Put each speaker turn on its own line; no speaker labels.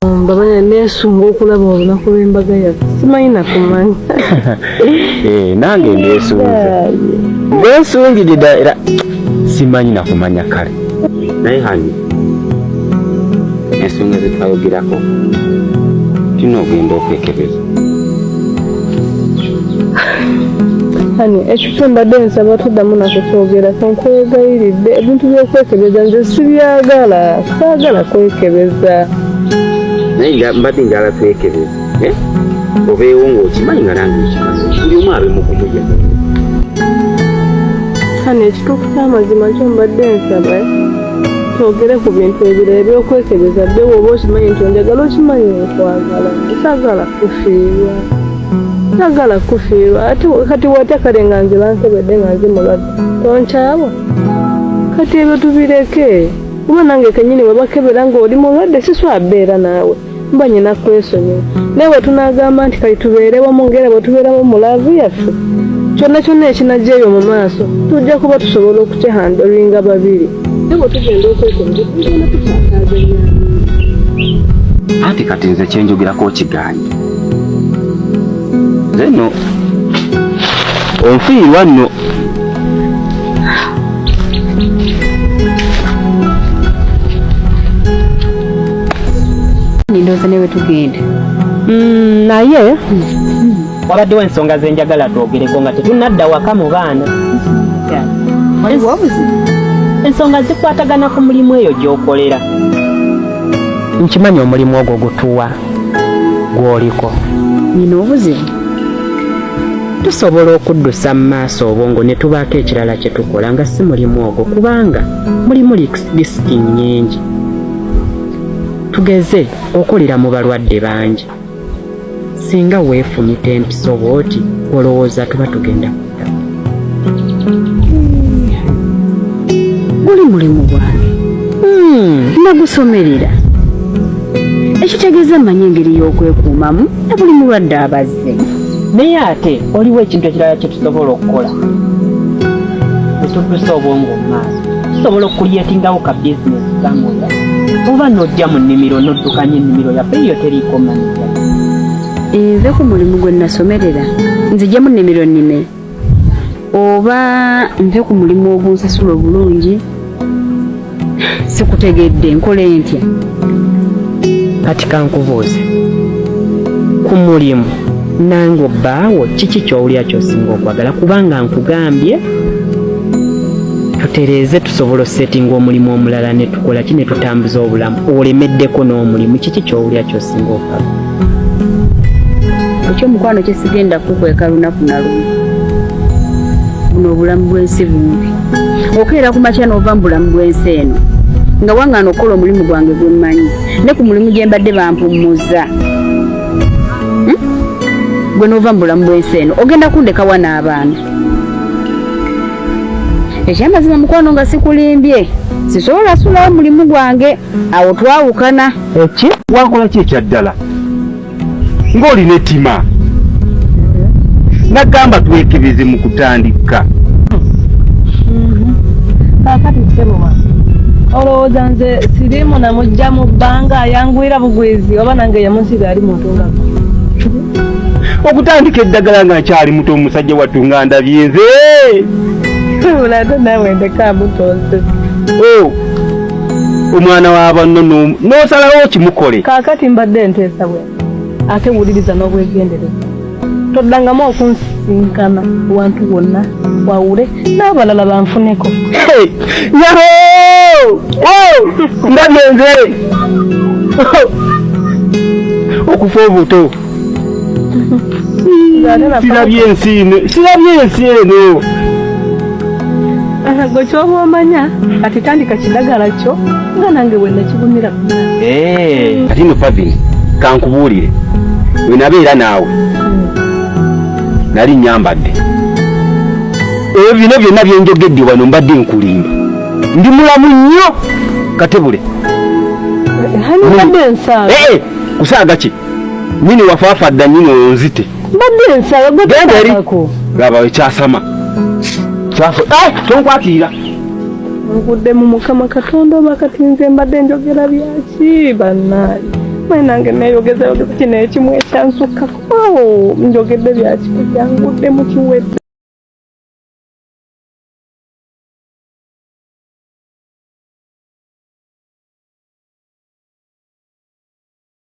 Mbabanya nesunga okulaba olunaku lw'embaga yaffe simanyi nakumanya.
Nange ndeesungidde era simanyi nakumanya kale. Naye hani ensonga zetwayogerako tulina ogenda okwekebeza.
Hani ekyo mbadde nsaba tuddamu nakukyogera nkwegayiridde ebintu by'okwekebeza nze sibyagala, saagala kwekebeza.
Naye mbadde njagala twekebeza obeewo ng'okimanyi nga nange okimanyi buli omu abe mukumuya.
Hani ekituufu ky'amazima kyo mbadde nsaba twogere ku bintu ebirala ebyokwekebeza bye woba okimanyi nti onjagala okimanyi nkwagala saagala kufiirwa. Sagala kufiirwa ate kati wate kale nga nze bankebedde nga nze mulwadde tonkyawa kati ebyo tubireke kuba nange kenyini webakebera ng'oli mulwadde siswabeera naawe mba nyina kwesonyiwa naye bwe tunaagamba nti kati tubeere wamu ng'era bwe tubeeramu mu laavu yaffe kyonna kyonna ekinajja eyo mu maaso tujja kuba tusobola okukyehandolinga babiri naye bwe tugenda okwekebeza tugenda tukyakaaganya.
Anti kati nze kyenjogerako okiganye nno onfiirwa nno.
Ndowooza ne we tugenda
naye wabaddewo ensonga zenjagala twogereko nga tetunadda waka mu baana. Ensonga zikwatagana ku mulimu eyo gy'okolera. Nkimanyi omulimu ogwo gutuwa gw'oliko.
nina obuzibu.
Tusobola okuddusa mu maaso obwongo ne tubaako ekirala kye tukola nga si mulimu ogwo kubanga mulimu disiki nnyingi. Tugeze okulira mu balwadde bangi. Singa weefumita empiso bw'oti olowooza tuba tugenda kudda.
Guli mulimu gwange nagusomerera ekitegeeza mmanyi engeri y'okwekuumamu na buli mulwadde abazze.
Naye ate oliwo ekintu ekirala kye tusobola okukola etuddusa obwongo mu maaso. Tusobola okuliyetingawo ka bizinesi kamoya oba n'ojja mu nnimiro n'oddukanya ennimiro yaffe eyo teriiko manaja.
Nve ku mulimu gwe nasomerera nzijja mu nnimiro nnime oba nve ku mulimu ogunsasula obulungi sikutegedde nkole ntya.
Kati kankubuuze ku mulimu nange obbaawo kiki ky'owulira ky'osinga okwagala kubanga nkugambye tutereeze tusobola osetinga omulimu omulala ne tukola ki ne tutambuza obulamu olemeddeko n'omulimu kiki ky'owulira ky'osinga okwagala.
Ekyomukwano kye sigenda kukweka lunaku na lumu. Buno obulamu bw'ensi bumbi okeera ku makya n'ova mu bulamu bw'ensi eno nga wangaana okukola omulimu gwange gwe mmanyi ne ku mulimu gye mbadde bampummuza gwe n'ova mu bulamu bw'ensi eno ogenda kundekawa n'abaana. Ekyamazima mukwano nga sikulimbye sisobola sulawo mulimu gwange awo twawukana.
Eki wakola ki ekyaddala ng'olina ettima nagamba twekebeze mu kutandika.
Kakati sebo olowooza nze sirimu namujja mu bbanga ayanguyira bugwizi oba nange yamusiga ali mutunga
okutandika eddagala nga nkyali muto omusajja wattu nga ndabye nze
ate nawe ndeka mutonze
omwana wa banno n'osalawo kimukole.
Kakati mbadde nteesa bwe ate wuliriza n'obwegendereza toddangamu okunsinkana wantu wonna wawule n'abalala banfuneko.
Yaho ndabye nze okufa obuto sirabye ensi eno.
Gwe kyoba omanya kati tandika kidagala kyo nga nange bwe nakibunira.
Kati no Pavin kankubuulire we nabeera naawe nali nyambadde ebyo bino byonna byenjogedde wano mbadde nkulimba ndi mulamu nnyo katebule
mbadde nsaaga
kusaaga ki nyini wafaafadda nyini onzite
mbadde nsaaga
genderi laba ekyasama tonkwakirira
nkudde mu Mukama Katonda oba kati nze mbadde njogera byaki bannaali mwe nange neeyogeza kino ekimu ekyansukako njogedde byakikujangudde mu kiwedde